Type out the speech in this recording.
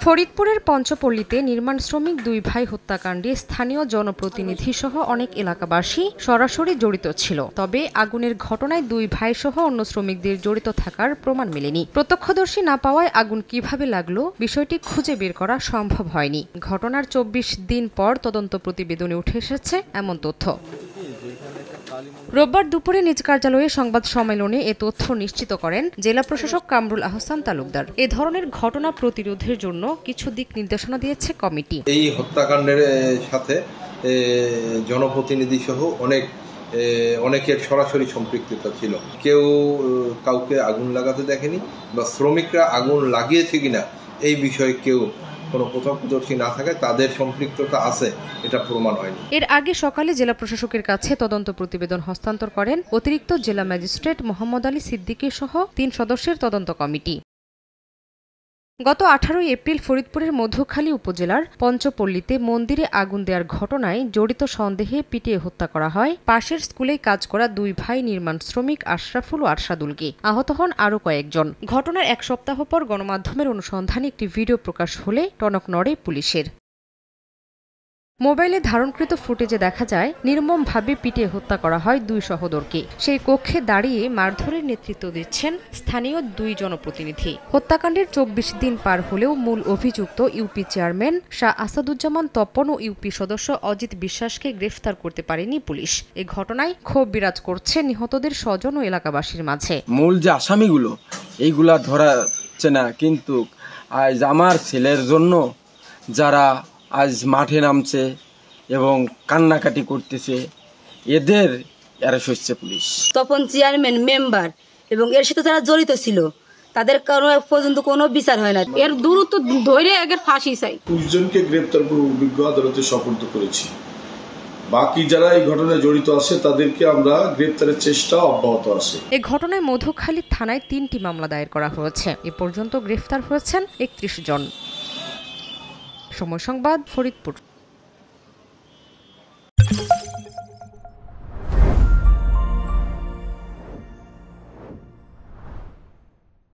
ফরিদপুরের পঞ্চপল্লীতে নির্মাণ শ্রমিক দুই ভাই হত্যাকাণ্ডে স্থানীয় জনপ্রতিনিধি সহ অনেক এলাকাবাসী সরাসরি জড়িত ছিল। তবে আগুনের ঘটনায় দুই ভাই সহ অন্য শ্রমিকদের জড়িত থাকার প্রমাণ মেলেনি। প্রত্যক্ষদর্শী না পাওয়ায় আগুন কিভাবে লাগলো বিষয়টি খুঁজে বের করা সম্ভব হয়নি। ঘটনার ২৪ দিন পর তদন্ত প্রতিবেদনে উঠে এসেছে এমন তথ্য। রোববার দুপুরে নিজ কার্যালয়ে সংবাদ সম্মেলনে এ তথ্য নিশ্চিত করেন জেলা প্রশাসক কামরুল আহসান তালুকদার। এ ধরনের ঘটনা প্রতিরোধের জন্য কিছু দিক নির্দেশনা দিয়েছে কমিটি। এই হত্যাকাণ্ডের সাথে জনপ্রতিনিধি সহ অনেকের সরাসরি সম্পৃক্ততা ছিল। কেউ কাউকে আগুন লাগাতে দেখেনি বা শ্রমিকরা আগুন লাগিয়েছে কিনা এই বিষয়ে কেউ কোনো প্রত্যক্ষদর্শী না থাকে তাদের সম্পৃক্ততা আছে এটা প্রমাণ হয়নি। এর আগে সকালে জেলা প্রশাসকের কাছে তদন্ত প্রতিবেদন হস্তান্তর করেন অতিরিক্ত জেলা ম্যাজিস্ট্রেট মোহাম্মদ আলী সিদ্দিকী সহ ৩ সদস্যের তদন্ত কমিটি। গত ১৮ এপ্রিল ফরিদপুরের মধুখালী উপজেলার পঞ্চপল্লীতে মন্দিরে আগুন দেওয়ার ঘটনায় জড়িত সন্দেহে পিটিয়ে হত্যা করা হয় পাশের স্কুলে কাজ করা দুই ভাই নির্মাণ শ্রমিক আশরাফুল ও আরশাদুলকে। আহত হন আরও কয়েকজন। ঘটনার এক সপ্তাহ পর গণমাধ্যমের অনুসন্ধানে একটি ভিডিও প্রকাশ হলে টনক নড়ে পুলিশের। মোবাইলে ধারণকৃত ফুটেজে দেখা যায় নির্মমভাবে পিটিয়ে হত্যা করা হয় দুই সহোদরকে। সেই কক্ষে দাঁড়িয়ে মারধরের নেতৃত্ব দিচ্ছেন স্থানীয় দুই জনপ্রতিনিধি। হত্যাকাণ্ডের ২৪ দিন পার হলেও মূল অভিযুক্ত ইউপি চেয়ারম্যান শাহ আসাদুজ্জামান তপন ও ইউপি সদস্য অজিত বিশ্বাসকে গ্রেফতার করতে পারেনি পুলিশ। এ ঘটনায় ক্ষোভ বিরাজ করছে নিহতদের স্বজন ও এলাকাবাসীর মাঝে। মূল যে আসামিগুলো এইগুলা ধরা যাচ্ছে না, কিন্তু আজ আমার ছেলের জন্য যারা আজ মাঠে নামছে এবং কান্নাকাটি করতেছে এদের অ্যারেস্ট হচ্ছে পুলিশ। তপন চেয়ারম্যান মেম্বার এবং এর সাথে যারা জড়িত ছিল তাদের কারণে পর্যন্ত কোনো বিচার হয় না। এর দ্রুত ধরে এর ফাঁসি চাই। ২০ জনকে গ্রেপ্তার করে অভিজ্ঞ আদালতে সোপর্দ করেছি। বাকি যারা এই ঘটনায় জড়িত আছে তাদেরকে আমরা গ্রেপ্তারের চেষ্টা অব্যাহত আছে। এই ঘটনায় মধুখালী থানায় ৩টি মামলা দায়ের করা হয়েছে। এ পর্যন্ত গ্রেফতার হয়েছেন ৩১ জন। সময় সংবাদ, ফরিদপুর।